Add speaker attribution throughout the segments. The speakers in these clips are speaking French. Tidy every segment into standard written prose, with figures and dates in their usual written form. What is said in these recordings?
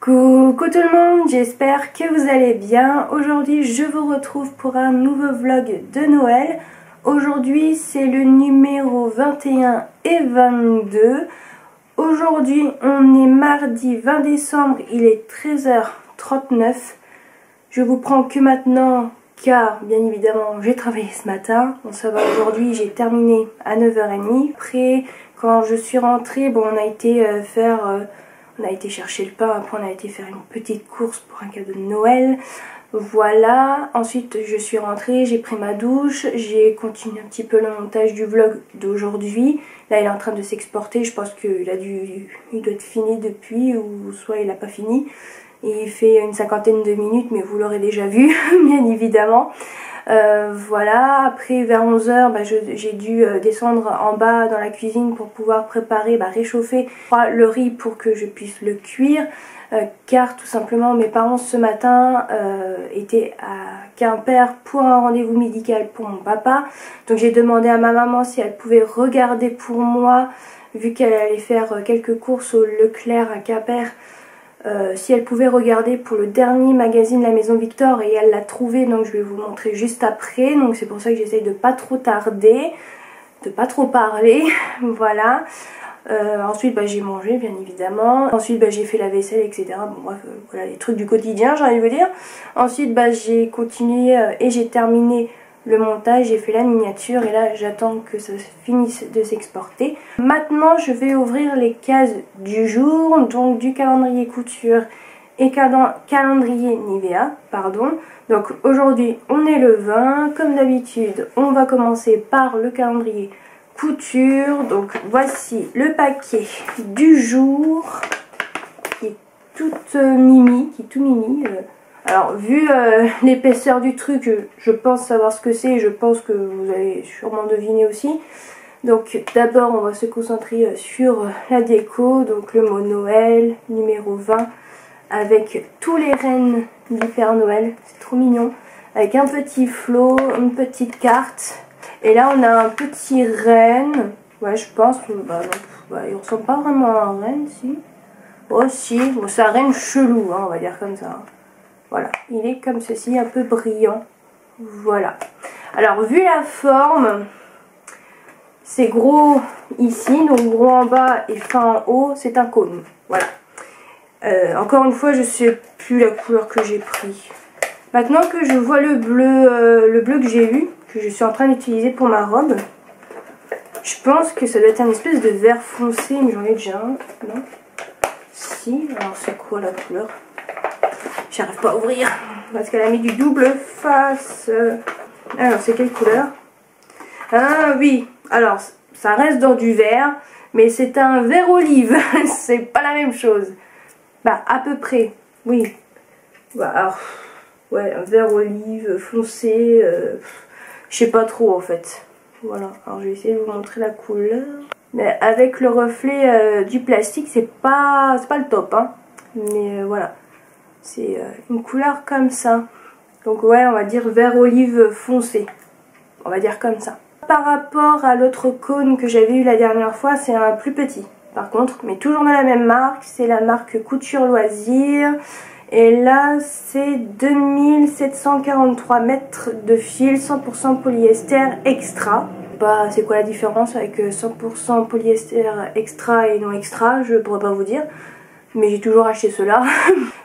Speaker 1: Coucou tout le monde, j'espère que vous allez bien. Aujourd'hui je vous retrouve pour un nouveau vlog de Noël. Aujourd'hui c'est le numéro 21 et 22. Aujourd'hui on est mardi 20 décembre, il est 13h39. Je vous prends que maintenant car bien évidemment j'ai travaillé ce matin. Bon, ça va, aujourd'hui j'ai terminé à 9h30. Après quand je suis rentrée, bon, on a été on a été chercher le pain, après on a été faire une petite course pour un cadeau de Noël. Voilà, ensuite je suis rentrée, j'ai pris ma douche, j'ai continué un petit peu le montage du vlog d'aujourd'hui. Là il est en train de s'exporter, je pense qu'il doit être fini depuis ou soit il n'a pas fini. Il fait une cinquantaine de minutes mais vous l'aurez déjà vu bien évidemment. Voilà, après vers 11h j'ai dû descendre en bas dans la cuisine pour pouvoir préparer, réchauffer le riz pour que je puisse le cuire, car tout simplement mes parents ce matin étaient à Quimper pour un rendez-vous médical pour mon papa. Donc j'ai demandé à ma maman si elle pouvait regarder pour moi, vu qu'elle allait faire quelques courses au Leclerc à Quimper. Si elle pouvait regarder pour le dernier magazine La Maison Victor, et elle l'a trouvé, donc je vais vous montrer juste après. Donc c'est pour ça que j'essaye de pas trop tarder, de pas trop parler. Voilà. Ensuite j'ai mangé bien évidemment. Ensuite j'ai fait la vaisselle, etc. Bon bref, voilà les trucs du quotidien, j'ai envie de vous dire. Ensuite j'ai continué et j'ai terminé le montage, j'ai fait la miniature et là j'attends que ça finisse de s'exporter. Maintenant je vais ouvrir les cases du jour, donc du calendrier couture et calendrier Nivea, pardon. Donc aujourd'hui on est le 20, comme d'habitude on va commencer par le calendrier couture. Donc voici le paquet du jour qui est tout mimi. Alors vu l'épaisseur du truc, je pense savoir ce que c'est et je pense que vous allez sûrement deviner aussi. Donc d'abord on va se concentrer sur la déco, donc le mot Noël numéro 20 avec tous les rennes du Père Noël, c'est trop mignon, avec un petit flot, une petite carte, et là on a un petit renne, ouais je pense, il ressemble pas vraiment à un renne, si. Oh si, bon c'est un renne chelou, hein, on va dire comme ça. Voilà, il est comme ceci, un peu brillant. Voilà. Alors, vu la forme, c'est gros ici, donc gros en bas et fin en haut, c'est un cône. Voilà. Encore une fois, je ne sais plus la couleur que j'ai pris. Maintenant que je vois le bleu que j'ai eu, que je suis en train d'utiliser pour ma robe, je pense que ça doit être un espèce de vert foncé, mais j'en ai déjà un, non? Si, alors c'est quoi la couleur? J'arrive pas à ouvrir parce qu'elle a mis du double face. Alors c'est quelle couleur? Ah oui, alors ça reste dans du vert, mais c'est un vert olive. C'est pas la même chose. À peu près, oui. Alors, ouais, un vert olive foncé. Je sais pas trop en fait. Voilà, alors je vais essayer de vous montrer la couleur. Mais avec le reflet du plastique, c'est pas le top, hein. Mais voilà. C'est une couleur comme ça. Donc ouais, on va dire vert olive foncé. On va dire comme ça. Par rapport à l'autre cône que j'avais eu la dernière fois, c'est un plus petit. Par contre, mais toujours de la même marque. C'est la marque Couture Loisirs. Et là, c'est 2743 mètres de fil 100% polyester extra. C'est quoi la différence avec 100% polyester extra et non extra? Je pourrais pas vous dire. Mais j'ai toujours acheté cela.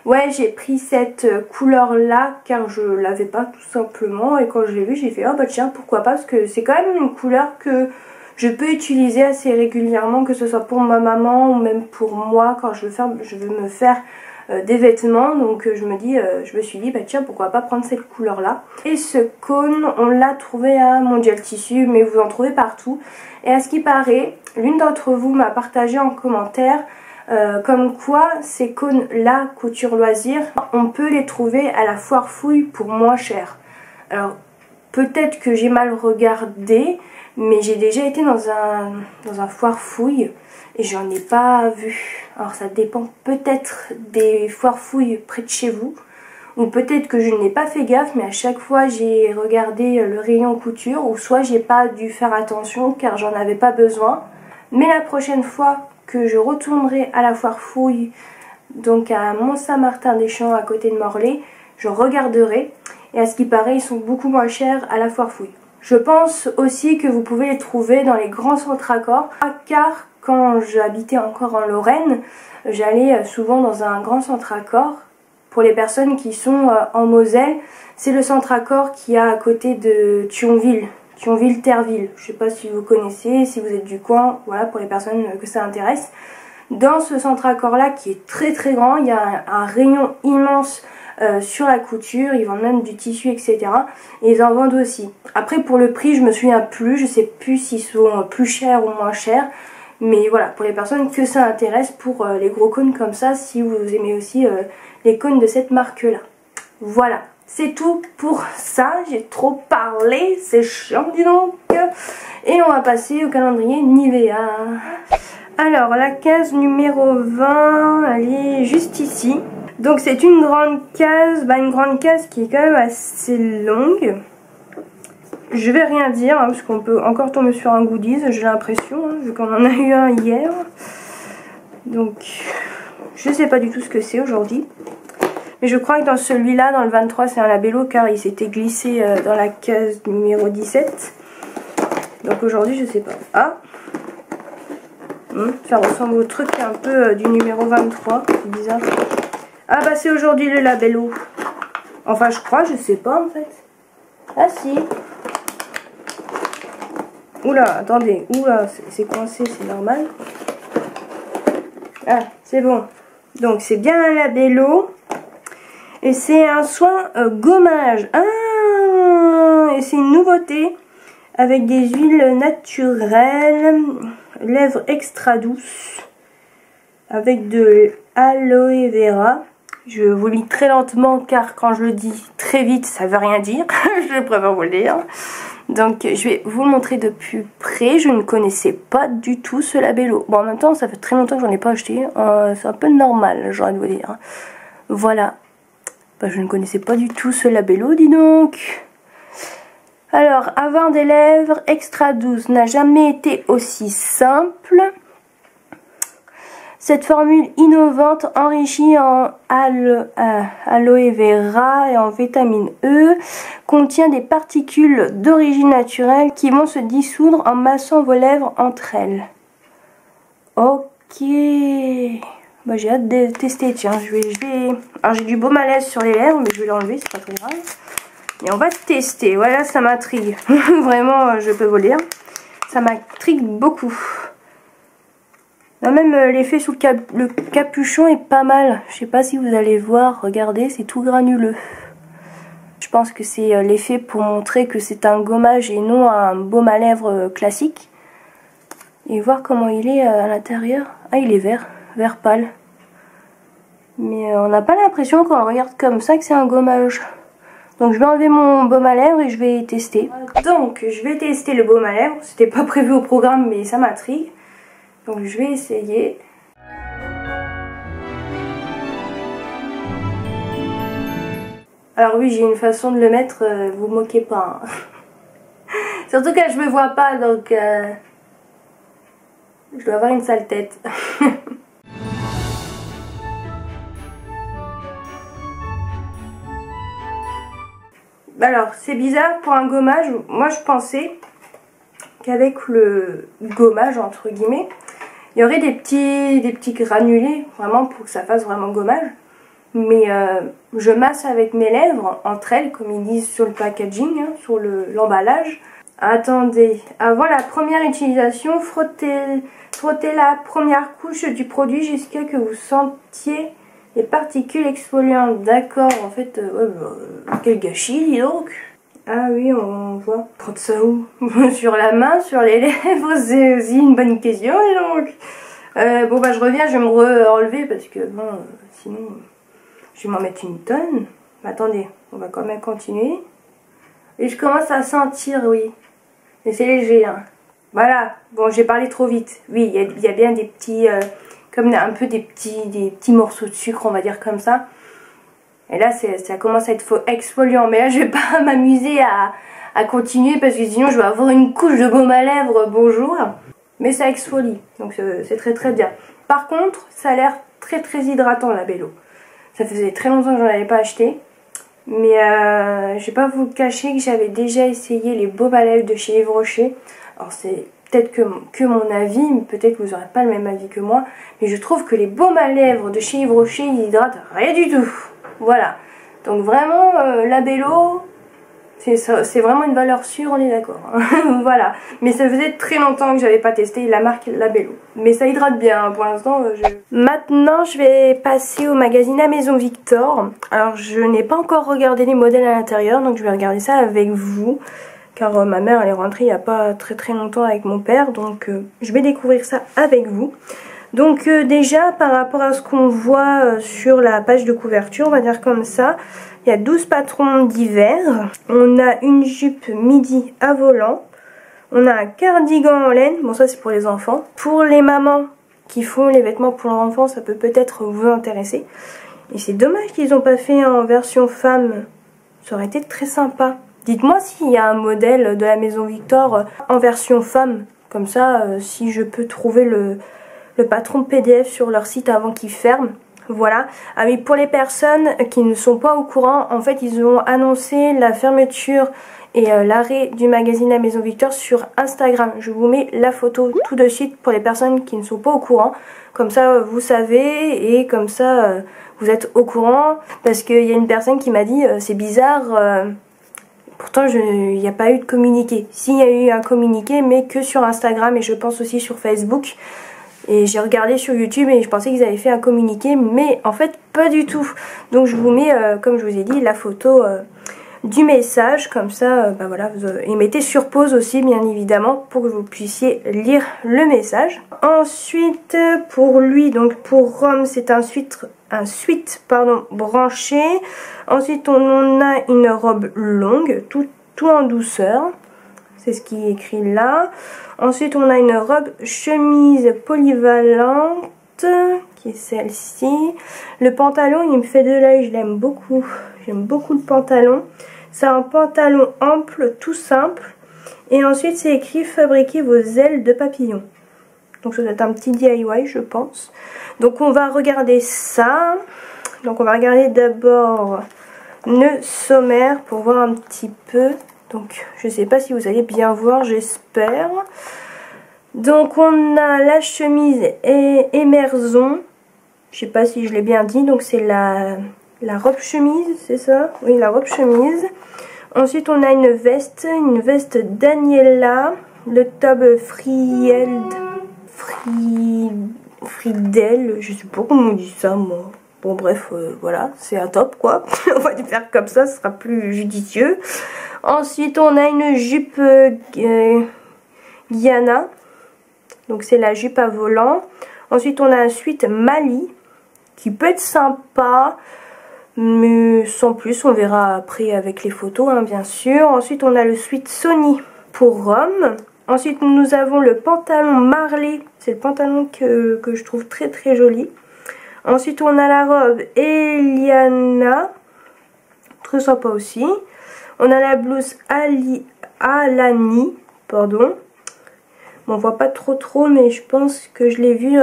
Speaker 1: Ouais, j'ai pris cette couleur là car je l'avais pas tout simplement. Et quand je l'ai vu, j'ai fait oh bah tiens, pourquoi pas, parce que c'est quand même une couleur que je peux utiliser assez régulièrement, que ce soit pour ma maman ou même pour moi quand je veux me faire des vêtements. Donc je me suis dit bah tiens, pourquoi pas prendre cette couleur là. Et ce cône, on l'a trouvé à Mondial Tissu, mais vous en trouvez partout. Et à ce qui paraît, l'une d'entre vous m'a partagé en commentaire comme quoi ces cônes là, Couture Loisirs, on peut les trouver à la foire fouille pour moins cher. Alors peut-être que j'ai mal regardé, mais j'ai déjà été dans un foire fouille et j'en ai pas vu. Alors ça dépend peut-être des foires fouilles près de chez vous, ou peut-être que je n'ai pas fait gaffe, mais à chaque fois j'ai regardé le rayon couture, ou soit j'ai pas dû faire attention car j'en avais pas besoin. Mais la prochaine fois que je retournerai à la foire fouille donc à Mont-Saint-Martin-des-Champs à côté de Morlaix. Je regarderai. Et à ce qui paraît, ils sont beaucoup moins chers à la foire fouille. Je pense aussi que vous pouvez les trouver dans les grands centres Accor, car quand j'habitais encore en Lorraine, j'allais souvent dans un grand centre Accor. Pour les personnes qui sont en Moselle, c'est le centre Accor qui est à côté de Thionville, Thionville-Terville. Je ne sais pas si vous connaissez, si vous êtes du coin, voilà, pour les personnes que ça intéresse. Dans ce centre Accor là, qui est très très grand, il y a un rayon immense sur la couture, ils vendent même du tissu, etc. Et ils en vendent aussi. Après, pour le prix, je me souviens plus, je sais plus s'ils sont plus chers ou moins chers. Mais voilà, pour les personnes que ça intéresse, pour les gros cônes comme ça, si vous aimez aussi les cônes de cette marque-là. Voilà, c'est tout pour ça. J'ai trop parlé, c'est chiant, dis donc. Et on va passer au calendrier Nivea. Alors, la case numéro 20, elle est juste ici. Donc c'est une grande case, une grande case qui est quand même assez longue. Je vais rien dire, hein, parce qu'on peut encore tomber sur un goodies, j'ai l'impression, hein, vu qu'on en a eu un hier. Donc, je sais pas du tout ce que c'est aujourd'hui. Mais je crois que dans celui-là, dans le 23, c'est un labello, car il s'était glissé dans la case numéro 17. Donc aujourd'hui, je sais pas. Ah, ça ressemble au truc un peu du numéro 23, c'est bizarre. Ah bah c'est aujourd'hui le labello. Enfin je crois, je sais pas en fait. Ah si. Oula, attendez. Oula, c'est coincé, c'est normal. Ah, c'est bon. Donc c'est bien un labello. Et c'est un soin gommage. Ah, et c'est une nouveauté. Avec des huiles naturelles. Lèvres extra douces. Avec de l'aloe vera. Je vous lis très lentement car quand je le dis très vite ça veut rien dire. Je préfère vous le dire. Donc je vais vous le montrer de plus près. Je ne connaissais pas du tout ce labello. Bon en même temps ça fait très longtemps que j'en ai pas acheté. C'est un peu normal j'ai envie de vous dire. Voilà. Je ne connaissais pas du tout ce labello, dis donc. Alors avoir des lèvres extra douces n'a jamais été aussi simple. Cette formule innovante enrichie en aloe vera et en vitamine E contient des particules d'origine naturelle qui vont se dissoudre en massant vos lèvres entre elles. Ok. Bah, j'ai hâte de tester. Tiens, je vais... Alors j'ai du baume à lèvres sur les lèvres, mais je vais l'enlever, c'est pas très grave. Et on va tester. Voilà, ça m'intrigue. Vraiment, je peux vous le dire. Ça m'intrigue beaucoup. Là, même l'effet sous le capuchon est pas mal. Je sais pas si vous allez voir, regardez, c'est tout granuleux. Je pense que c'est l'effet pour montrer que c'est un gommage et non un baume à lèvres classique. Et voir comment il est à l'intérieur. Ah, il est vert, vert pâle. Mais on n'a pas l'impression quand on regarde comme ça que c'est un gommage. Donc je vais enlever mon baume à lèvres et je vais tester. Donc je vais tester le baume à lèvres. C'était pas prévu au programme mais ça m'intrigue. Donc je vais essayer. Alors oui, j'ai une façon de le mettre, vous moquez pas. Hein. Surtout que je me vois pas, donc je dois avoir une sale tête. Alors c'est bizarre pour un gommage. Moi je pensais qu'avec le gommage entre guillemets, il y aurait des petits granulés, vraiment pour que ça fasse vraiment gommage. Mais je masse avec mes lèvres, entre elles, comme ils disent sur le packaging, hein, sur l'emballage. Attendez, avant la première utilisation, frottez la première couche du produit jusqu'à ce que vous sentiez les particules exfoliantes. D'accord, en fait, quel gâchis, dis donc. Ah oui, on voit. Prendre ça où? Sur la main, sur les lèvres, c'est aussi une bonne question, dis donc. Bon bah je reviens, je vais me enlever parce que bon, sinon je vais m'en mettre une tonne. Mais attendez, on va quand même continuer. Et je commence à sentir, oui. Mais c'est léger, hein. Voilà, bon j'ai parlé trop vite. Oui, il y a bien des petits, comme un peu des petits morceaux de sucre, on va dire comme ça. Et là, ça commence à être exfoliant. Mais là, je vais pas m'amuser à continuer parce que sinon, je vais avoir une couche de baume à lèvres. Bonjour. Mais ça exfolie. Donc, c'est très très bien. Par contre, ça a l'air très très hydratant la Bello. Ça faisait très longtemps que j'en avais pas acheté. Mais je vais pas vous le cacher que j'avais déjà essayé les baumes à lèvres de chez Yves Rocher. Alors c'est peut-être que mon avis, peut-être que vous n'aurez pas le même avis que moi. Mais je trouve que les baumes à lèvres de chez Yves Rocher, ils hydratent rien du tout. Voilà. Donc vraiment, la Bello, c'est vraiment une valeur sûre, on est d'accord. Voilà. Mais ça faisait très longtemps que j'avais pas testé la marque La Bello. Mais ça hydrate bien, hein. Pour l'instant. Maintenant, je vais passer au magazine à Maison Victor. Alors, je n'ai pas encore regardé les modèles à l'intérieur, donc je vais regarder ça avec vous. Car ma mère, elle est rentrée il n'y a pas très longtemps avec mon père, donc je vais découvrir ça avec vous. Donc déjà, par rapport à ce qu'on voit sur la page de couverture, on va dire comme ça, il y a 12 patrons d'hiver. On a une jupe midi à volant. On a un cardigan en laine. Bon, ça c'est pour les enfants. Pour les mamans qui font les vêtements pour leurs enfants, ça peut peut-être vous intéresser. Et c'est dommage qu'ils n'ont pas fait en version femme. Ça aurait été très sympa. Dites-moi s'il y a un modèle de la Maison Victor en version femme. Comme ça, si je peux trouver le patron PDF sur leur site avant qu'ils ferment. Voilà. Ah oui, pour les personnes qui ne sont pas au courant, en fait ils ont annoncé la fermeture et l'arrêt du magazine La Maison Victor sur Instagram. Je vous mets la photo tout de suite pour les personnes qui ne sont pas au courant. Comme ça vous savez et comme ça vous êtes au courant. Parce qu'il y a une personne qui m'a dit c'est bizarre, pourtant il n'y a pas eu de communiqué. Si, il y a eu un communiqué mais que sur Instagram et je pense aussi sur Facebook. Et j'ai regardé sur YouTube et je pensais qu'ils avaient fait un communiqué, mais en fait pas du tout. Donc je vous mets, comme je vous ai dit, la photo du message, comme ça, bah voilà, et mettez sur pause aussi bien évidemment pour que vous puissiez lire le message. Ensuite pour lui, donc pour Rome, c'est un suite branché. Ensuite on a une robe longue, tout en douceur. C'est ce qui est écrit là. Ensuite, on a une robe chemise polyvalente, qui est celle-ci. Le pantalon, il me fait de l'œil, je l'aime beaucoup. J'aime beaucoup le pantalon. C'est un pantalon ample, tout simple. Et ensuite, c'est écrit « Fabriquez vos ailes de papillon ». Donc, ça doit être un petit DIY, je pense. Donc, on va regarder ça. Donc, on va regarder d'abord nœud sommaire pour voir un petit peu. Donc je ne sais pas si vous allez bien voir, j'espère. Donc on a la chemise émerson. Je ne sais pas si je l'ai bien dit. Donc c'est la robe chemise, c'est ça? Oui, la robe chemise. Ensuite on a une veste Daniela. Le top Friedel. Je sais pas comment on dit ça moi. Bon bref, voilà, c'est un top quoi. On va le faire comme ça, ce sera plus judicieux. Ensuite, on a une jupe Guyana. Donc, c'est la jupe à volant. Ensuite, on a un sweat Mali qui peut être sympa. Mais sans plus, on verra après avec les photos, hein, bien sûr. Ensuite, on a le sweat Sony pour Rome. Ensuite, nous avons le pantalon Marley. C'est le pantalon que je trouve très joli. Ensuite, on a la robe Eliana. Très sympa aussi. On a la blouse Alani, pardon. Bon, on voit pas trop, mais je pense que je l'ai vu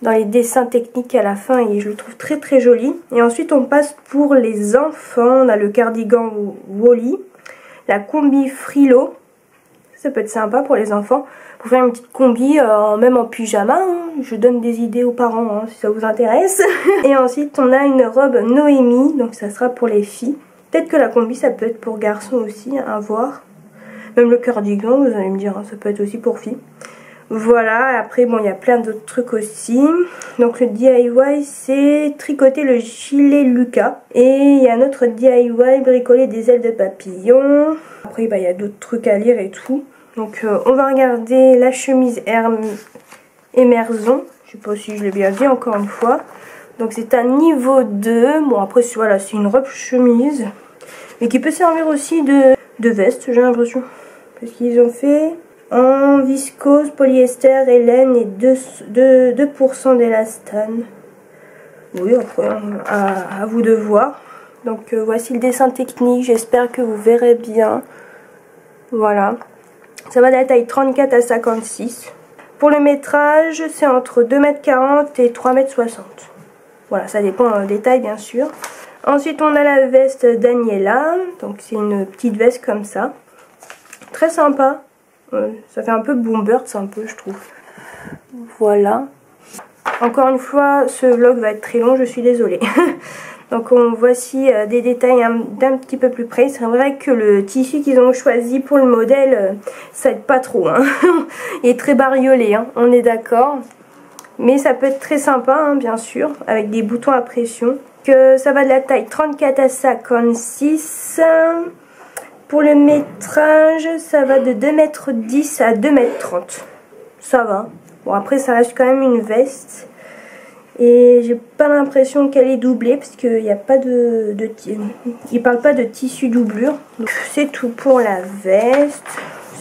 Speaker 1: dans les dessins techniques à la fin et je le trouve très joli. Et ensuite, on passe pour les enfants. On a le cardigan Wally, la combi Frilo. Ça peut être sympa pour les enfants. Pour faire une petite combi, même en pyjama. Hein. Je donne des idées aux parents hein, si ça vous intéresse. Et ensuite, on a une robe Noémie. Donc, ça sera pour les filles. Peut-être que la combi ça peut être pour garçons aussi, à voir. Même le cardigan, vous allez me dire, hein, ça peut être aussi pour filles. Voilà, après bon il y a plein d'autres trucs aussi. Donc le DIY c'est tricoter le gilet Lucas. Et il y a un autre DIY, bricoler des ailes de papillon. Après bah, il y a d'autres trucs à lire et tout. Donc on va regarder la chemise émerson. Je sais pas si je l'ai bien dit encore une fois. Donc c'est un niveau 2. Bon après voilà, c'est une robe chemise. Mais qui peut servir aussi de veste, j'ai l'impression. Parce qu'ils ont fait en viscose, polyester et laine et 2% d'élastane. Oui, après, à vous de voir. Donc voici le dessin technique, j'espère que vous verrez bien. Voilà. Ça va de la taille 34 à 56. Pour le métrage, c'est entre 2,40 m et 3,60 m. Voilà, ça dépend des tailles bien sûr. Ensuite, on a la veste d'Aniela. Donc, c'est une petite veste comme ça. Très sympa. Ça fait un peu Boombirds, un peu, je trouve. Voilà. Encore une fois, ce vlog va être très long, je suis désolée. Donc, voici des détails d'un petit peu plus près. C'est vrai que le tissu qu'ils ont choisi pour le modèle, ça aide pas trop. Hein. Il est très bariolé, hein, on est d'accord. Mais ça peut être très sympa, hein, bien sûr, avec des boutons à pression. Que ça va de la taille 34 à 56. Pour le métrage, ça va de 2,10 m à 2,30 m. Ça va. Bon, après, ça reste quand même une veste. Et j'ai pas l'impression qu'elle est doublée, parce qu'il n'y a pas il parle pas de tissu doublure. C'est tout pour la veste.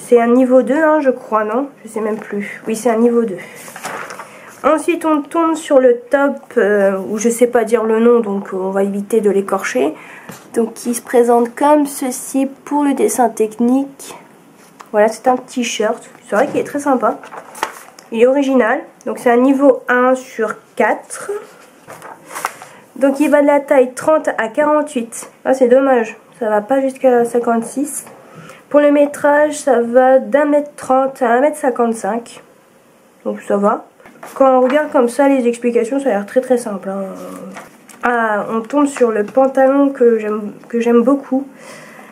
Speaker 1: C'est un niveau 2, hein, je crois, non? Je sais même plus. Oui, c'est un niveau 2. Ensuite, on tourne sur le top, où je sais pas dire le nom, donc on va éviter de l'écorcher. Donc, il se présente comme ceci pour le dessin technique. Voilà, c'est un t-shirt. C'est vrai qu'il est très sympa. Il est original. Donc, c'est un niveau 1 sur 4. Donc, il va de la taille 30 à 48. Ah, c'est dommage. Ça va pas jusqu'à 56. Pour le métrage, ça va d'1,30 m à 1,55 m. Donc, ça va. Quand on regarde comme ça les explications, ça a l'air très très simple. Hein. Ah, on tombe sur le pantalon que j'aime beaucoup,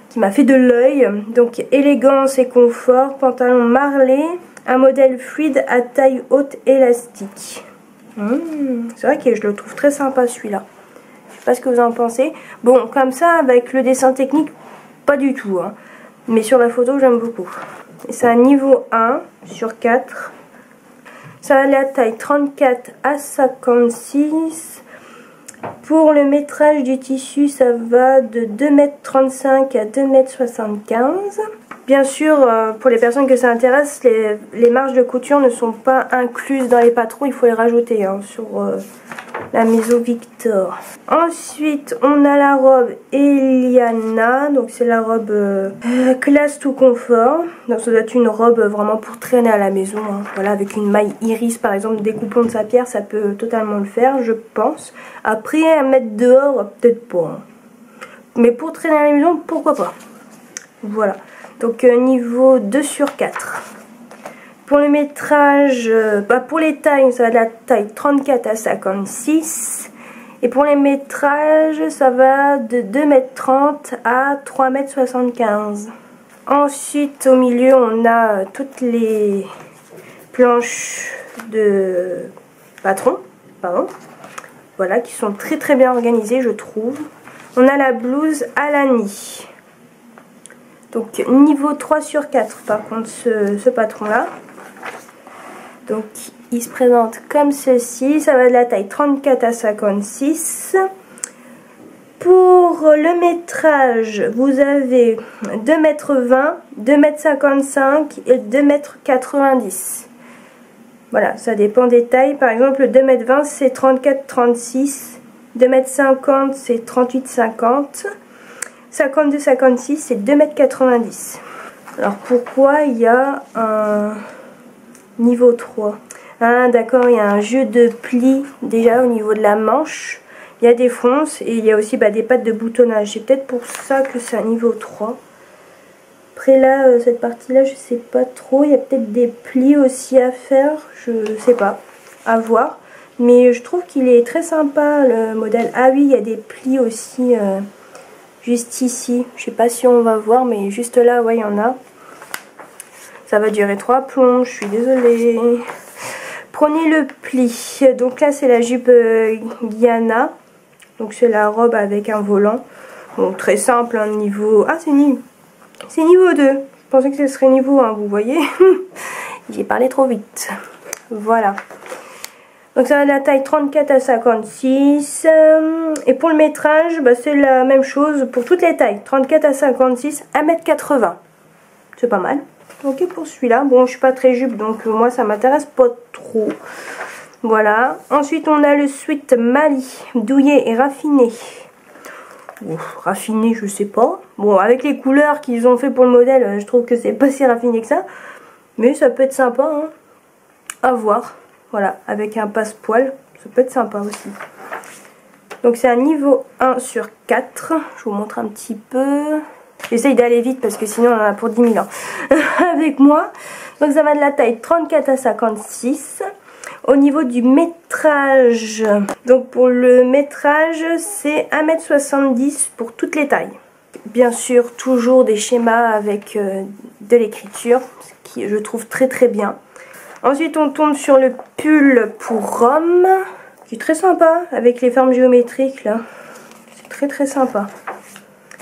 Speaker 1: qui m'a fait de l'œil. Donc élégance et confort, pantalon Marley, un modèle fluide à taille haute élastique. C'est vrai que je le trouve très sympa celui-là. Je sais pas ce que vous en pensez. Bon, comme ça, avec le dessin technique, pas du tout. Hein. Mais sur la photo, j'aime beaucoup. C'est un niveau 1 sur 4. Ça va de la taille 34 à 56. Pour le métrage du tissu, ça va de 2,35 m à 2,75 m. Bien sûr, pour les personnes que ça intéresse, les marges de couture ne sont pas incluses dans les patrons. Il faut les rajouter hein, sur la Maison Victor. Ensuite, on a la robe Eliana. Donc, c'est la robe classe tout confort. Donc, ça doit être une robe vraiment pour traîner à la maison. Hein. Voilà, avec une maille iris, par exemple, découpons de sa pierre, ça peut totalement le faire, je pense. Après, à mettre dehors, peut-être pas. Hein. Mais pour traîner à la maison, pourquoi pas. Voilà. Donc, niveau 2 sur 4. Pour le métrage, pour les tailles, ça va de la taille 34 à 56. Et pour les métrages, ça va de 2,30 m à 3,75 m. Ensuite, au milieu, on a toutes les planches de patron. Voilà, qui sont très très bien organisées, je trouve. On a la blouse Alani. Donc, niveau 3 sur 4, par contre, ce patron-là. Donc, il se présente comme ceci. Ça va de la taille 34 à 56. Pour le métrage, vous avez 2,20 m, 2,55 m et 2,90 m. Voilà, ça dépend des tailles. Par exemple, 2,20 m, c'est 34,36 m. 2,50 m, c'est 38,50 m. 52,56, c'est 2,90 m. Alors, pourquoi il y a un niveau 3? Ah, d'accord, il y a un jeu de plis déjà au niveau de la manche. Il y a des fronces et il y a aussi des pattes de boutonnage. C'est peut-être pour ça que c'est un niveau 3. Après là, cette partie-là, je sais pas trop. Il y a peut-être des plis aussi à faire. Je sais pas. À voir. Mais je trouve qu'il est très sympa, le modèle. Ah oui, il y a des plis aussi juste ici. Je sais pas si on va voir, mais juste là, ouais, il y en a. Ça va durer 3 plombs, je suis désolée. Prenez le pli. Donc là, c'est la jupe Guyana. Donc c'est la robe avec un volant. Bon, très simple, hein, niveau... Ah, c'est niveau 2. Je pensais que ce serait niveau 1, vous voyez. J'ai parlé trop vite. Voilà. Donc ça va de la taille 34 à 56. Et pour le métrage, c'est la même chose pour toutes les tailles. 34 à 56, 1,80 m. C'est pas mal. Ok pour celui-là. Bon, je suis pas très jupe, donc moi ça m'intéresse pas trop. Voilà. Ensuite, on a le sweat Mali, douillet et raffiné. Ouf, raffiné, je sais pas. Bon, avec les couleurs qu'ils ont fait pour le modèle, je trouve que c'est pas si raffiné que ça. Mais ça peut être sympa, hein. à voir. Voilà, avec un passepoil, ça peut être sympa aussi. Donc c'est un niveau 1 sur 4. Je vous montre un petit peu. J'essaye d'aller vite parce que sinon on en a pour 10 000 ans avec moi. Donc ça va de la taille 34 à 56. Au niveau du métrage, donc pour le métrage c'est 1,70 m pour toutes les tailles. Bien sûr toujours des schémas avec de l'écriture, ce qui je trouve très très bien. Ensuite on tombe sur le pull pour Rome, qui est très sympa avec les formes géométriques là. C'est très très sympa.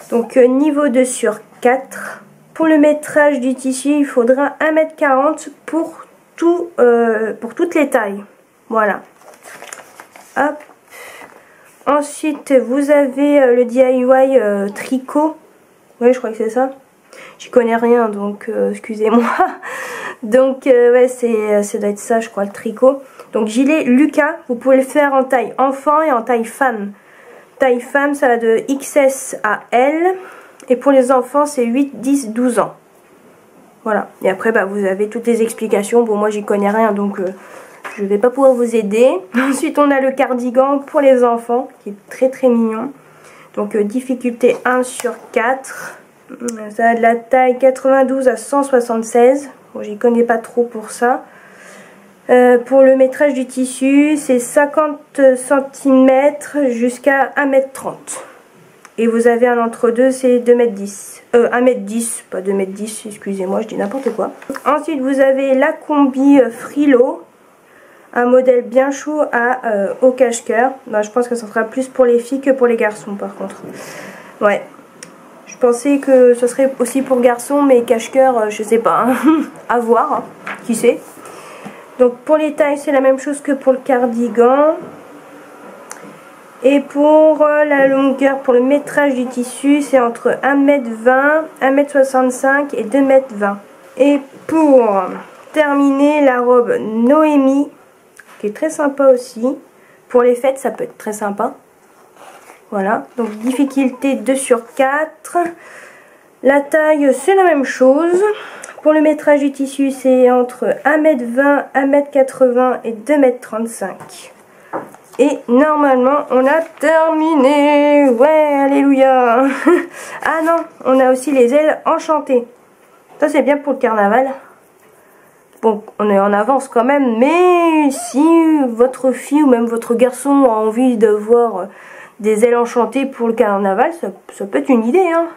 Speaker 1: Donc niveau 2 sur 4. Pour le métrage du tissu il faudra 1,40 m pour toutes les tailles. Voilà. Hop. Ensuite vous avez le DIY tricot. Oui je crois que c'est ça. J'y connais rien donc excusez-moi. Donc ouais ça doit être ça je crois le tricot. Donc gilet Lucas, vous pouvez le faire en taille enfant et en taille femme. Taille femme ça va de XS à L. Et pour les enfants c'est 8, 10, 12 ans. Voilà. Et après bah, vous avez toutes les explications. Bon moi j'y connais rien donc je vais pas pouvoir vous aider. Ensuite on a le cardigan pour les enfants qui est très très mignon. Donc difficulté 1 sur 4. Ça a de la taille 92 à 176. Bon, j'y connais pas trop pour ça. Pour le métrage du tissu, c'est 50 cm jusqu'à 1,30 m. Et vous avez un entre-deux, c'est 2,10 m. 1,10 m, pas 2,10 m, excusez-moi, je dis n'importe quoi. Ensuite, vous avez la combi Frilo. Un modèle bien chaud au cache-cœur. Bah, je pense que ça sera plus pour les filles que pour les garçons par contre. Ouais. Je pensais que ce serait aussi pour garçons, mais cache-cœur, je sais pas. Hein. À voir, hein. Qui sait. Donc pour les tailles, c'est la même chose que pour le cardigan. Et pour la longueur, pour le métrage du tissu, c'est entre 1,20 m, 1,65 m et 2,20 m. Et pour terminer, la robe Noémie, qui est très sympa aussi. Pour les fêtes, ça peut être très sympa. Voilà, donc difficulté 2 sur 4. La taille, c'est la même chose. Pour le métrage du tissu, c'est entre 1,20 m, 1,80 m et 2,35 m. Et normalement, on a terminé. Ouais, alléluia. Ah non, on a aussi les ailes enchantées. Ça, c'est bien pour le carnaval. Bon, on est en avance quand même, mais si votre fille ou même votre garçon a envie de voir des ailes enchantées pour le carnaval, ça peut être une idée, hein.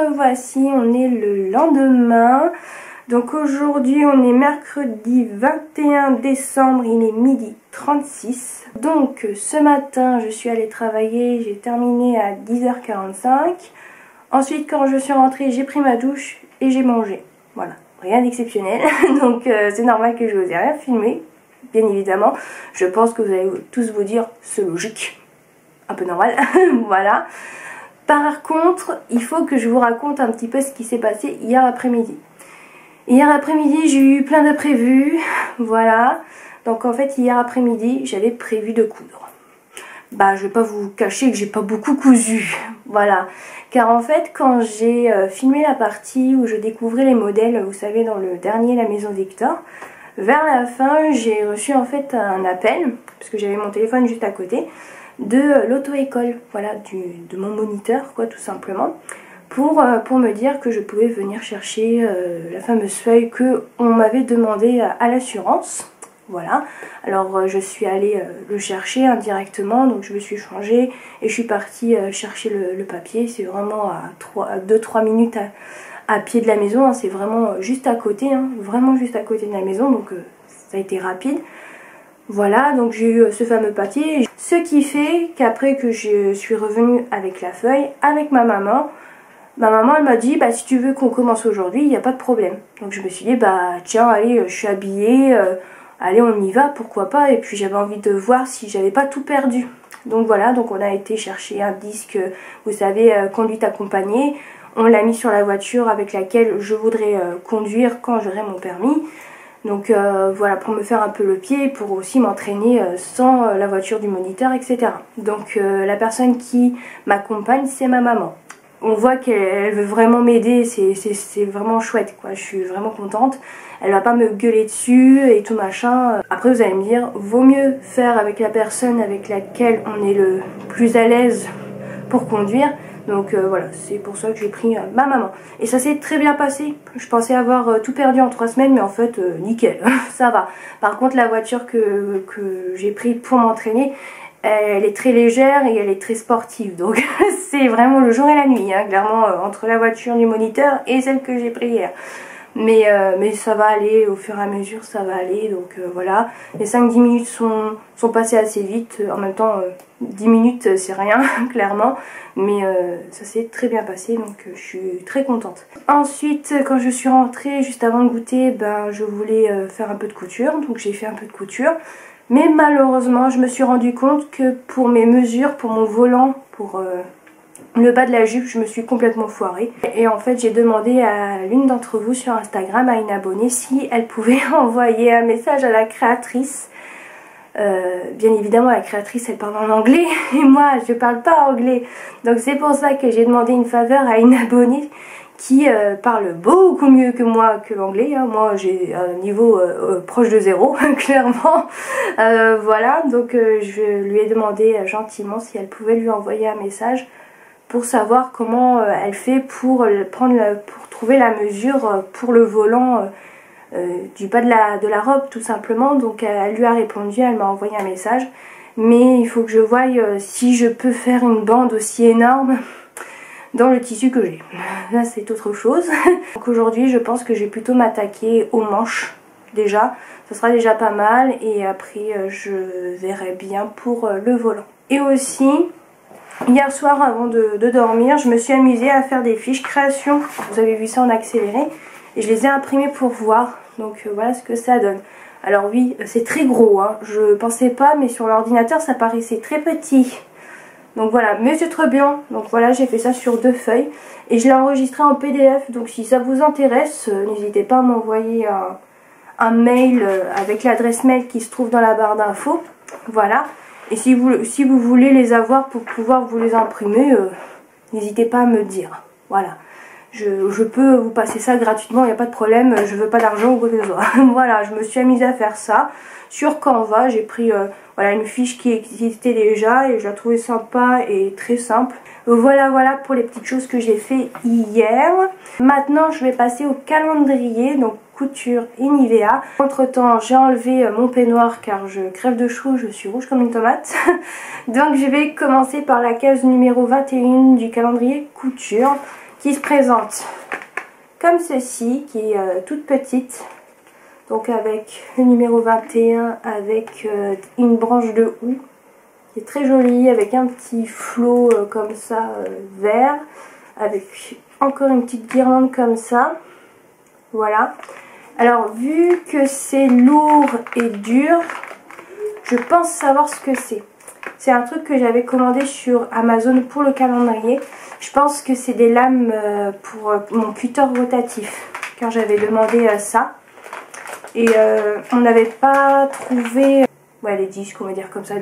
Speaker 1: revoici, on est le lendemain. Donc aujourd'hui on est mercredi 21 décembre, il est 12h36. Donc ce matin je suis allée travailler, j'ai terminé à 10h45. Ensuite quand je suis rentrée j'ai pris ma douche et j'ai mangé. Voilà, rien d'exceptionnel. Donc c'est normal que je vous ai rien filmé, bien évidemment. Je pense que vous allez tous vous dire c'est logique, un peu normal. Voilà. Par contre, il faut que je vous raconte un petit peu ce qui s'est passé hier après-midi. Hier après-midi, j'ai eu plein d'imprévus, voilà. Donc en fait, hier après-midi, j'avais prévu de coudre. Bah, je vais pas vous cacher que j'ai pas beaucoup cousu, voilà. Car en fait, quand j'ai filmé la partie où je découvrais les modèles, vous savez, dans le dernier La Maison Victor, vers la fin, j'ai reçu en fait un appel, parce que j'avais mon téléphone juste à côté, de l'auto-école, voilà, de mon moniteur, quoi, tout simplement. Pour me dire que je pouvais venir chercher la fameuse feuille que on m'avait demandé à l'assurance. Voilà, alors je suis allée le chercher indirectement, donc je me suis changée et je suis partie chercher le papier. C'est vraiment à 2-3 minutes à pied de la maison, hein. C'est vraiment juste à côté, hein, vraiment juste à côté de la maison, donc ça a été rapide. Voilà, donc j'ai eu ce fameux papier, ce qui fait qu'après que je suis revenue avec la feuille, avec ma maman elle m'a dit bah si tu veux qu'on commence aujourd'hui, il n'y a pas de problème. Donc je me suis dit bah tiens allez, je suis habillée, allez on y va, pourquoi pas. Et puis j'avais envie de voir si j'avais pas tout perdu. Donc voilà, donc on a été chercher un disque, vous savez, conduite accompagnée. On l'a mis sur la voiture avec laquelle je voudrais conduire quand j'aurai mon permis. Donc voilà, pour me faire un peu le pied, pour aussi m'entraîner sans la voiture du moniteur, etc. Donc la personne qui m'accompagne, c'est ma maman. On voit qu'elle veut vraiment m'aider, c'est vraiment chouette, quoi. Je suis vraiment contente. Elle va pas me gueuler dessus et tout machin. Après vous allez me dire, vaut mieux faire avec la personne avec laquelle on est le plus à l'aise pour conduire. Donc voilà, c'est pour ça que j'ai pris ma maman. Et ça s'est très bien passé. Je pensais avoir tout perdu en 3 semaines, mais en fait, nickel, ça va. Par contre, la voiture que j'ai pris pour m'entraîner, elle est très légère et elle est très sportive. Donc c'est vraiment le jour et la nuit, hein, clairement, entre la voiture du moniteur et celle que j'ai pris hier. Mais ça va aller, au fur et à mesure ça va aller, donc voilà. Les 5-10 minutes sont passées assez vite, en même temps 10 minutes c'est rien, clairement. Mais ça s'est très bien passé, donc je suis très contente. Ensuite, quand je suis rentrée, juste avant de goûter, ben, je voulais faire un peu de couture, donc j'ai fait un peu de couture. Mais malheureusement, je me suis rendu compte que pour mes mesures, pour mon volant, pour le bas de la jupe, je me suis complètement foirée. Et en fait, j'ai demandé à l'une d'entre vous sur Instagram, à une abonnée, si elle pouvait envoyer un message à la créatrice. Bien évidemment, la créatrice, elle parle en anglais et moi, je parle pas anglais. Donc c'est pour ça que j'ai demandé une faveur à une abonnée qui parle beaucoup mieux que moi que l'anglais, hein. Moi j'ai un niveau proche de 0 clairement. Voilà, donc je lui ai demandé gentiment si elle pouvait lui envoyer un message pour savoir comment elle fait pour trouver la mesure pour le volant du bas de la robe, tout simplement. Donc elle lui a répondu, elle m'a envoyé un message, mais il faut que je voie si je peux faire une bande aussi énorme dans le tissu que j'ai. Là c'est autre chose. Donc aujourd'hui je pense que je vais plutôt m'attaquer aux manches déjà. Ça sera déjà pas mal et après je verrai bien pour le volant. Et aussi, hier soir avant de dormir, je me suis amusée à faire des fiches création. Vous avez vu ça en accéléré. Et je les ai imprimées pour voir. Donc voilà ce que ça donne. Alors oui, c'est très gros, hein. Je pensais pas, mais sur l'ordinateur ça paraissait très petit. Donc voilà, mais c'est très bien. Donc voilà, j'ai fait ça sur 2 feuilles. Et je l'ai enregistré en PDF. Donc si ça vous intéresse, n'hésitez pas à m'envoyer un mail avec l'adresse mail qui se trouve dans la barre d'infos. Voilà. Et si vous voulez les avoir pour pouvoir vous les imprimer, n'hésitez pas à me dire. Voilà. Je peux vous passer ça gratuitement, il n'y a pas de problème, je veux pas d'argent ou quoi que ce soit. Voilà, je me suis amusée à faire ça. Sur Canva, j'ai pris voilà, une fiche qui existait déjà et je la trouvais sympa et très simple. Voilà pour les petites choses que j'ai fait hier. Maintenant, je vais passer au calendrier, donc couture et Nivea. Entre temps, j'ai enlevé mon peignoir car je crève de chaud, je suis rouge comme une tomate. Donc je vais commencer par la case numéro 21 du calendrier couture, qui se présente comme ceci, qui est toute petite. Donc avec le numéro 21, avec une branche de houx qui est très jolie, avec un petit flot comme ça vert, avec encore une petite guirlande comme ça. Voilà. Alors vu que c'est lourd et dur, je pense savoir ce que c'est. C'est un truc que j'avais commandé sur Amazon pour le calendrier. Je pense que c'est des lames pour mon cutter rotatif, car j'avais demandé ça. Et on n'avait pas trouvé les disques, on va dire comme ça,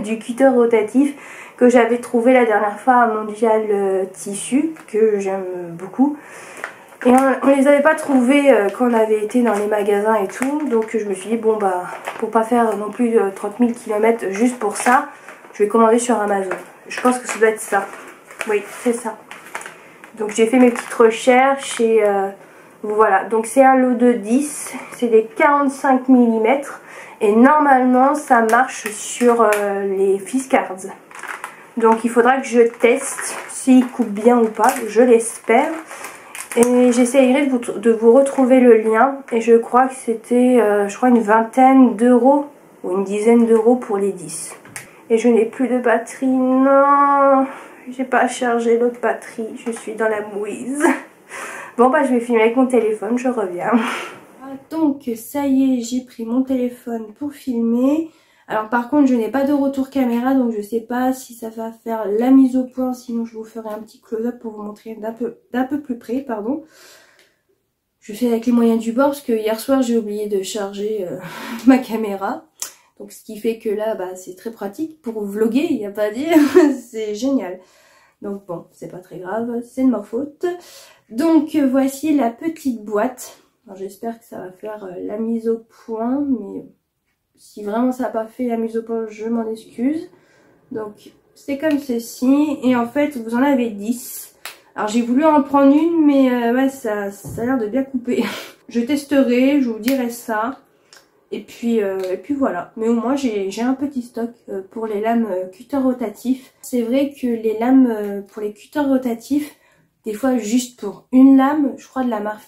Speaker 1: du cutter rotatif que j'avais trouvé la dernière fois à Mondial Tissu, que j'aime beaucoup. Et on les avait pas trouvés quand on avait été dans les magasins et tout. Donc je me suis dit, bon bah, pour pas faire non plus 30 000 km juste pour ça, je vais commander sur Amazon. Je pense que ça doit être ça. Oui, c'est ça. Donc j'ai fait mes petites recherches et voilà. Donc c'est un lot de 10, c'est des 45 mm. Et normalement ça marche sur les Fiskars. Donc il faudra que je teste s'ils coupent bien ou pas, je l'espère. Et j'essayerai de vous retrouver le lien. Et je crois que c'était une vingtaine d'euros ou une dizaine d'euros pour les 10. Et je n'ai plus de batterie, non, j'ai pas chargé l'autre batterie, je suis dans la mouise. Bon bah je vais filmer avec mon téléphone, je reviens. Donc ça y est, j'ai pris mon téléphone pour filmer. Alors par contre je n'ai pas de retour caméra, donc je sais pas si ça va faire la mise au point, sinon je vous ferai un petit close-up pour vous montrer d'un peu plus près, pardon. Je fais avec les moyens du bord parce que hier soir j'ai oublié de charger ma caméra. Donc ce qui fait que là bah, c'est très pratique pour vlogger, il n'y a pas à dire, c'est génial. Donc bon, c'est pas très grave, c'est de ma faute. Donc voici la petite boîte. J'espère que ça va faire la mise au point, mais si vraiment ça n'a pas fait la mise au point, je m'en excuse. Donc c'est comme ceci, et en fait vous en avez 10. Alors j'ai voulu en prendre une, mais ouais, ça a l'air de bien couper. Je testerai, je vous dirai ça. Et puis voilà. Mais au moins j'ai un petit stock pour les lames cutter rotatifs. C'est vrai que les lames pour les cutters rotatifs, des fois juste pour une lame, je crois de la marque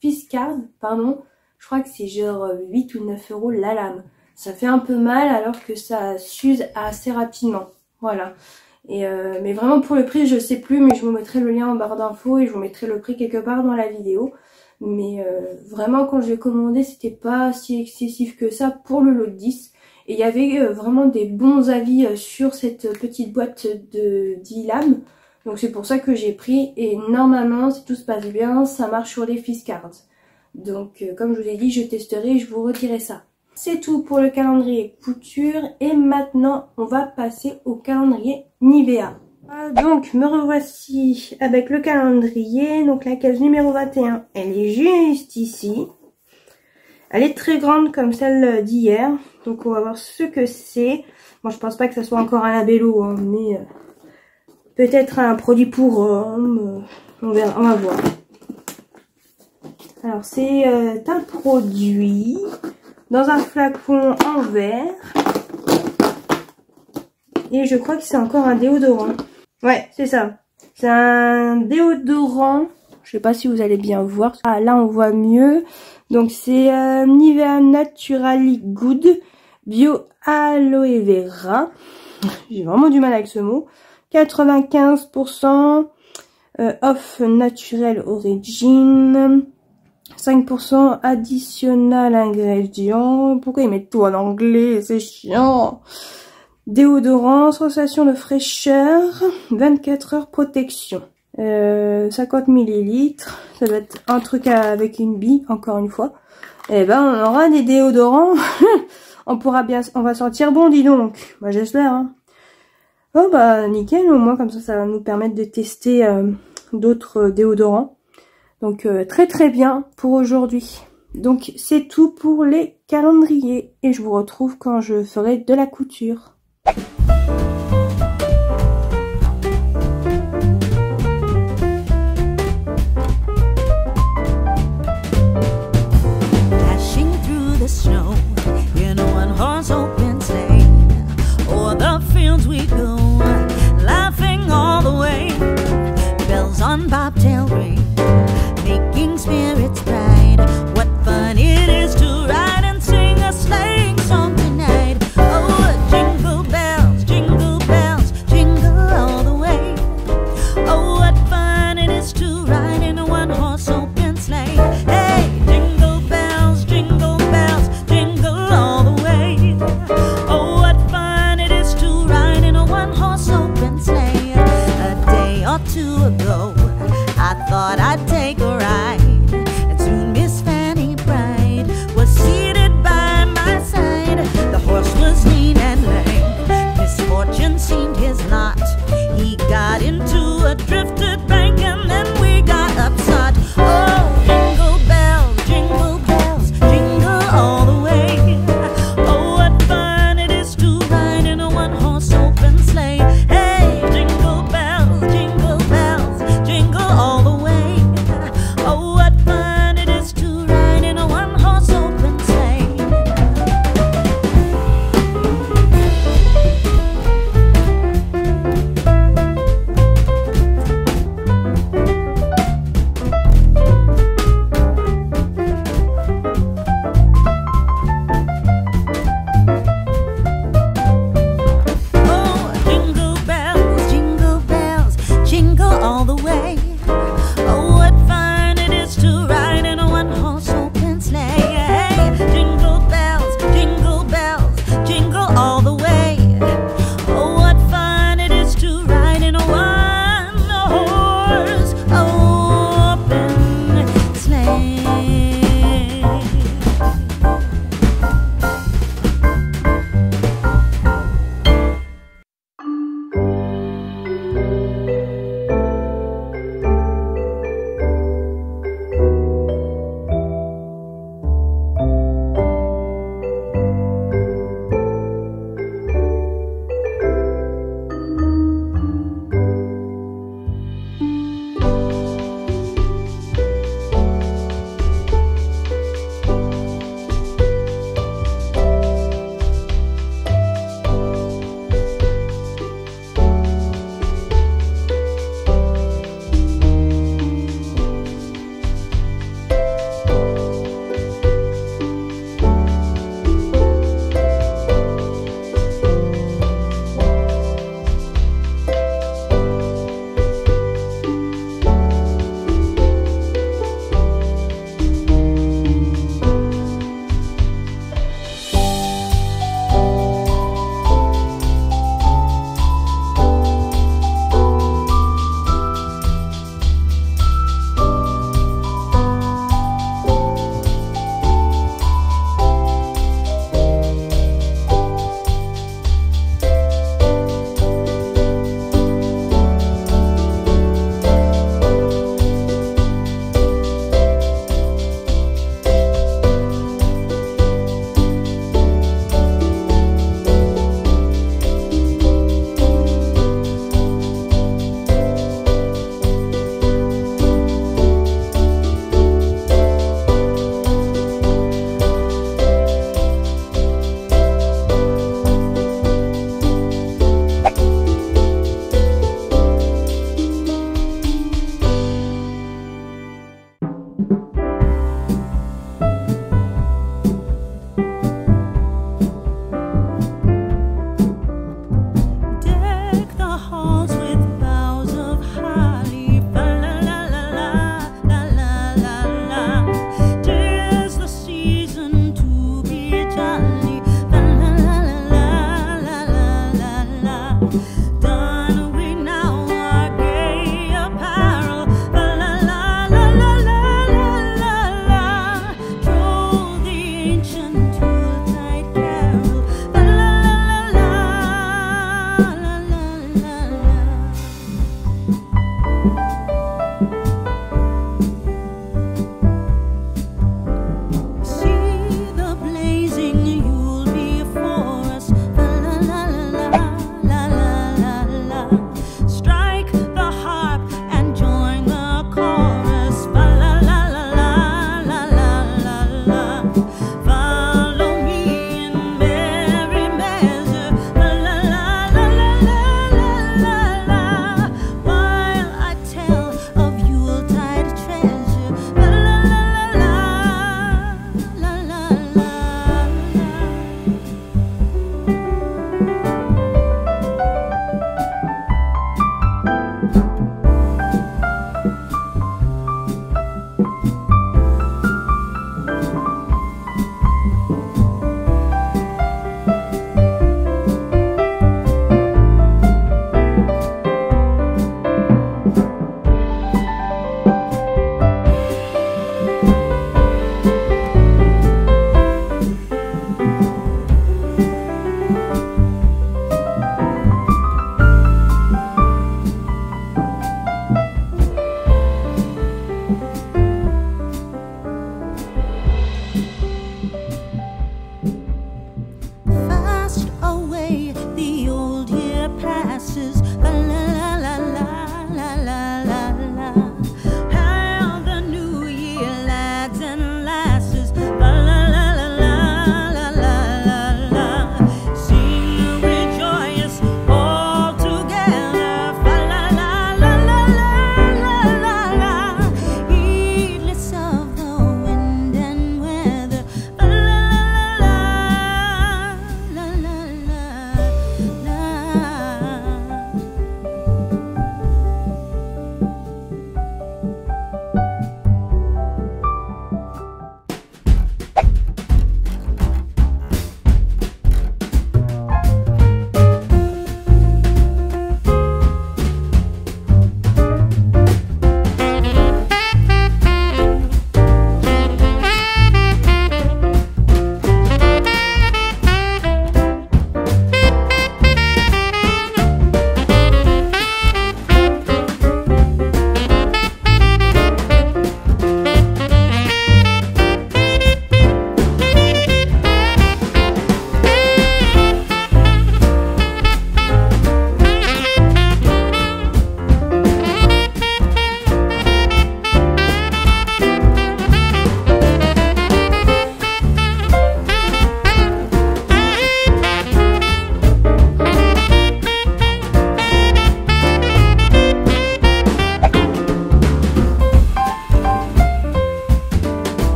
Speaker 1: Fiskars, pardon, je crois que c'est genre 8 ou 9 euros la lame. Ça fait un peu mal alors que ça s'use assez rapidement. Voilà. Et mais vraiment pour le prix je sais plus, mais je vous mettrai le lien en barre d'infos et je vous mettrai le prix quelque part dans la vidéo. Mais vraiment quand je l'ai commandé c'était pas si excessif que ça pour le lot de 10. Et il y avait vraiment des bons avis sur cette petite boîte de 10 lames. Donc c'est pour ça que j'ai pris. Et normalement si tout se passe bien ça marche sur les Fiskars. Donc comme je vous ai dit je testerai et je vous redirai ça. C'est tout pour le calendrier couture. Et maintenant on va passer au calendrier Nivea. Donc me revoici avec le calendrier. Donc la case numéro 21 elle est juste ici. Elle est très grande comme celle d'hier. Donc on va voir ce que c'est. Bon je pense pas que ça soit encore un labello hein, mais peut-être un produit pour homme. On verra, on va voir. Alors c'est un produit dans un flacon en verre. Et je crois que c'est encore un déodorant. Ouais, c'est ça. C'est un déodorant. Je sais pas si vous allez bien voir. Ah, là, on voit mieux. Donc, c'est Nivea Naturally Good Bio Aloe Vera. J'ai vraiment du mal avec ce mot. 95% off Natural Origin. 5% additionnel ingrédients. Pourquoi ils mettent tout en anglais? C'est chiant. Déodorant, sensation de fraîcheur, 24 heures protection, 50 ml, ça doit être un truc avec une bille, encore une fois. Et ben on aura des déodorants, on va sentir bon, dis donc, bah j'espère. Hein. Oh bah nickel, au moins comme ça va nous permettre de tester d'autres déodorants. Donc très très bien pour aujourd'hui. Donc c'est tout pour les calendriers et je vous retrouve quand je ferai de la couture.
Speaker 2: Dashing through the snow in a one-horse open sleigh, o'er the fields we go, laughing all the way. Bells on bobtail a ride. And soon Miss Fanny Bright was seated by my side. The horse was lean and lame, misfortune seemed his lot. He got into a drifted bank and then we got upset. Oh, jingle bells, jingle all the way. Oh, what fun it is to ride in a one-horse open sleigh. Hey, jingle bells, jingle all the way. Oh,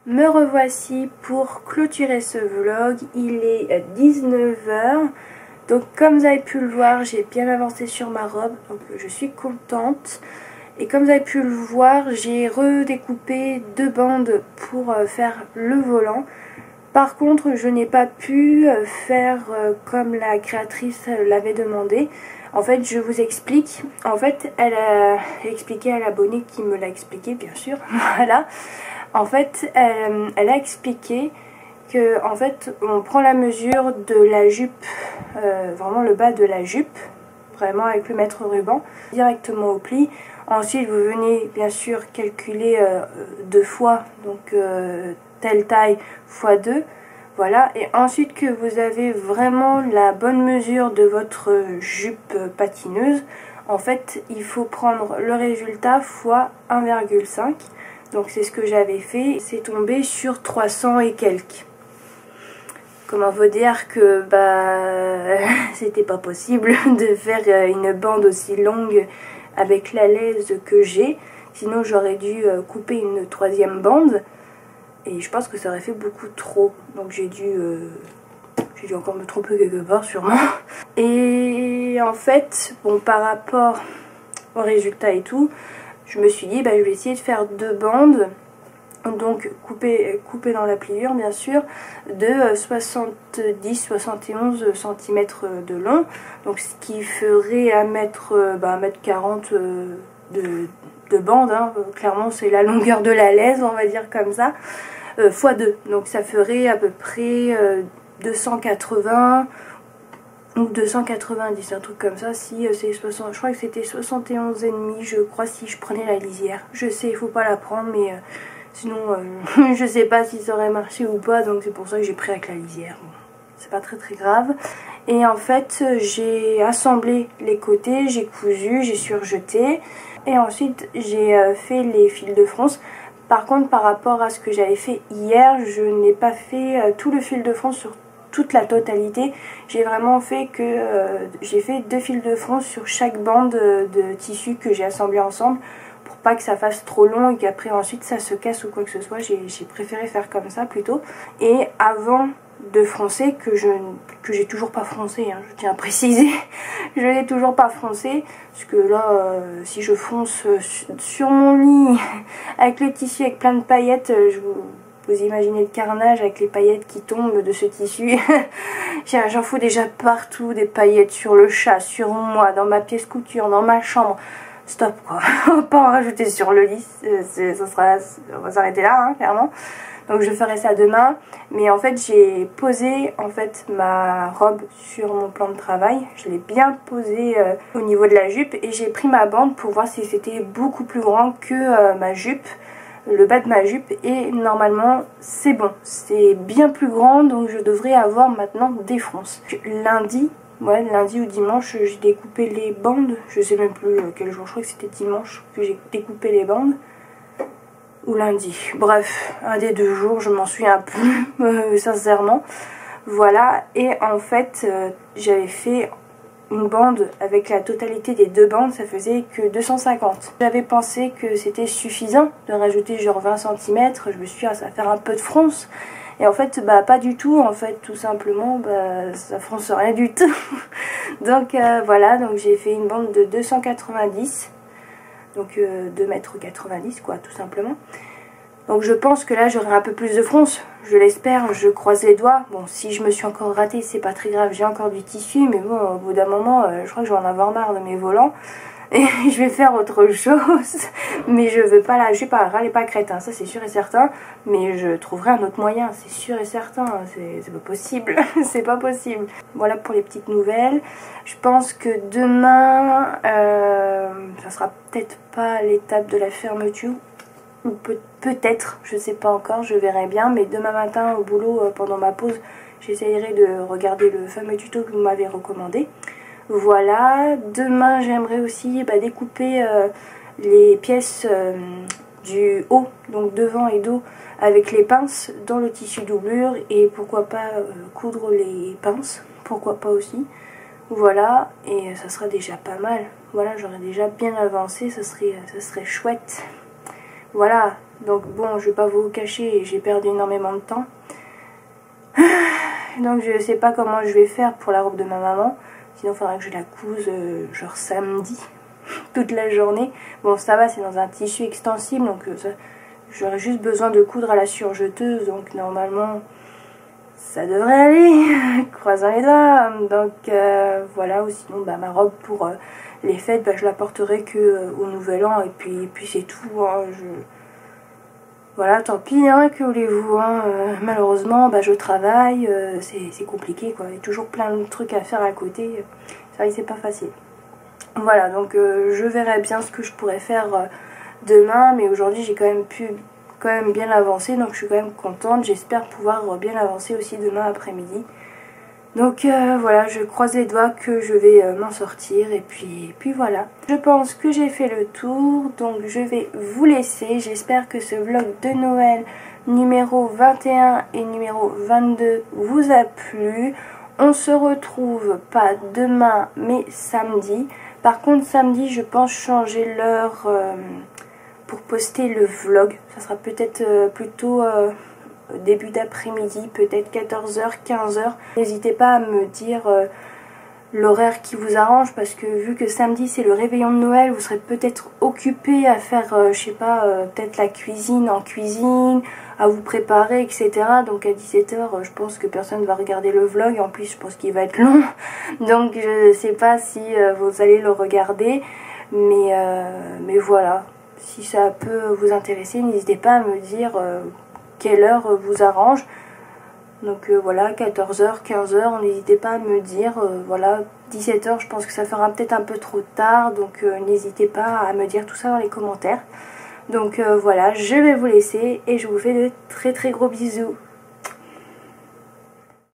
Speaker 1: Me revoici pour clôturer ce vlog. Il est 19 h. Donc comme vous avez pu le voir, j'ai bien avancé sur ma robe. Donc je suis contente. Et comme vous avez pu le voir, j'ai redécoupé 2 bandes pour faire le volant. Par contre, je n'ai pas pu faire comme la créatrice l'avait demandé. En fait, je vous explique. En fait, elle a expliqué à l'abonné qui me l'a expliqué, bien sûr. Voilà. En fait, elle a expliqué que, en fait, on prend la mesure de la jupe, vraiment le bas de la jupe, vraiment avec le mètre ruban, directement au pli. Ensuite, vous venez bien sûr calculer 2 fois, donc telle taille fois 2. Voilà, et ensuite que vous avez vraiment la bonne mesure de votre jupe patineuse, en fait, il faut prendre le résultat fois 1,5. Donc c'est ce que j'avais fait, c'est tombé sur 300 et quelques. Comment vous dire que c'était pas possible de faire une bande aussi longue avec la laise que j'ai. Sinon j'aurais dû couper une 3e bande. Et je pense que ça aurait fait beaucoup trop. Donc j'ai dû encore me tromper quelque part sûrement. Et en fait, bon, par rapport au résultat et tout, je me suis dit je vais essayer de faire 2 bandes. Donc couper dans la pliure bien sûr, de 70-71 cm de long. Donc ce qui ferait 1m40 de bande, hein. Clairement c'est la longueur de la laise, on va dire comme ça, fois 2. Donc ça ferait à peu près 280 ou 290, un truc comme ça. Si c'est 60, je crois que c'était 71,5, je crois, si je prenais la lisière. Je sais, il faut pas la prendre, mais sinon je sais pas si ça aurait marché ou pas, donc c'est pour ça que j'ai pris avec la lisière. Bon, c'est pas très grave. Et en fait j'ai assemblé les côtés, j'ai cousu, j'ai surjeté, et ensuite j'ai fait les fils de fronce. Par contre, par rapport à ce que j'avais fait hier, je n'ai pas fait tout le fil de fronce sur toute la totalité. J'ai vraiment fait j'ai fait 2 fils de fronce sur chaque bande de tissu que j'ai assemblé ensemble, pour pas que ça fasse trop long et qu'après ensuite ça se casse ou quoi que ce soit. J'ai préféré faire comme ça plutôt. Et avant de froncer, que j'ai toujours pas froncé, hein, je tiens à préciser, je n'ai toujours pas froncé, parce que là si je fronce sur mon lit avec le tissu avec plein de paillettes, vous imaginez le carnage avec les paillettes qui tombent de ce tissu. J'en fous déjà partout, des paillettes sur le chat, sur moi, dans ma pièce couture, dans ma chambre. Stop quoi, on va pas en rajouter sur le lit, on va s'arrêter là, hein, clairement. Donc je ferai ça demain. Mais en fait j'ai posé ma robe sur mon plan de travail. Je l'ai bien posée au niveau de la jupe, et j'ai pris ma bande pour voir si c'était beaucoup plus grand que ma jupe, le bas de ma jupe, et normalement c'est bon, c'est bien plus grand, donc je devrais avoir maintenant des fronces. Lundi ou dimanche, j'ai découpé les bandes, je sais même plus quel jour, je crois que c'était dimanche que j'ai découpé les bandes, ou lundi, bref, un des 2 jours, je m'en souviens plus, sincèrement. Voilà, et en fait, j'avais fait une bande avec la totalité des 2 bandes, ça faisait que 250. J'avais pensé que c'était suffisant de rajouter genre 20 cm, je me suis dit ça va faire un peu de fronce. Et en fait pas du tout, en fait tout simplement ça fronce rien du tout. Donc voilà, donc j'ai fait une bande de 290, donc 2,90 m quoi, tout simplement. Donc je pense que là j'aurai un peu plus de fronce, je l'espère, je croise les doigts. Bon, si je me suis encore ratée, c'est pas très grave, j'ai encore du tissu, mais bon, au bout d'un moment, je crois que je vais en avoir marre de mes volants. Et je vais faire autre chose. Mais je veux pas je vais pas râler pas crête, hein, ça c'est sûr et certain. Mais je trouverai un autre moyen, c'est sûr et certain. C'est pas possible, c'est pas possible. Voilà pour les petites nouvelles. Je pense que demain, ça sera peut-être pas l'étape de la fermeture. Ou peut-être, je sais pas encore, je verrai bien. Mais demain matin au boulot, pendant ma pause, j'essayerai de regarder le fameux tuto que vous m'avez recommandé. Voilà, demain j'aimerais aussi découper les pièces du haut, donc devant et dos, avec les pinces dans le tissu doublure, et pourquoi pas coudre les pinces, pourquoi pas aussi. Voilà, et ça sera déjà pas mal. Voilà, j'aurais déjà bien avancé, ça serait chouette. Voilà, Donc bon, je vais pas vous cacher, j'ai perdu énormément de temps. Donc je sais pas comment je vais faire pour la robe de ma maman. Sinon il faudra que je la couse genre samedi, toute la journée. Bon ça va, c'est dans un tissu extensible, donc j'aurais juste besoin de coudre à la surjeteuse. Donc normalement ça devrait aller, croisons les doigts. Donc voilà, ou sinon bah, ma robe pour les fêtes, bah, je la porterai que au nouvel an et puis c'est tout. Hein, voilà, tant pis, hein, que voulez-vous, hein, malheureusement, bah, je travaille, c'est compliqué, quoi. Il y a toujours plein de trucs à faire à côté, c'est vrai que c'est pas facile. Voilà, donc je verrai bien ce que je pourrais faire demain, mais aujourd'hui j'ai quand même bien avancer, donc je suis quand même contente. J'espère pouvoir bien avancer aussi demain après-midi. Donc voilà, je croise les doigts que je vais m'en sortir et puis voilà. Je pense que j'ai fait le tour, donc je vais vous laisser. J'espère que ce vlog de Noël numéro 21 et numéro 22 vous a plu. On se retrouve pas demain mais samedi. Par contre samedi je pense changer l'heure pour poster le vlog. Ça sera peut-être plutôt... début d'après-midi, peut-être 14h, 15h. N'hésitez pas à me dire l'horaire qui vous arrange, parce que vu que samedi c'est le réveillon de Noël, vous serez peut-être occupé à faire, je sais pas, peut-être la cuisine en cuisine, à vous préparer, etc. Donc à 17h, je pense que personne va regarder le vlog. En plus, je pense qu'il va être long. Donc je sais pas si vous allez le regarder. Mais voilà, si ça peut vous intéresser, n'hésitez pas à me dire... quelle heure vous arrange. Donc voilà, 14h, 15h, n'hésitez pas à me dire. Voilà, 17h, je pense que ça fera peut-être un peu trop tard. Donc n'hésitez pas à me dire tout ça dans les commentaires. Donc voilà, je vais vous laisser et je vous fais de très très gros bisous.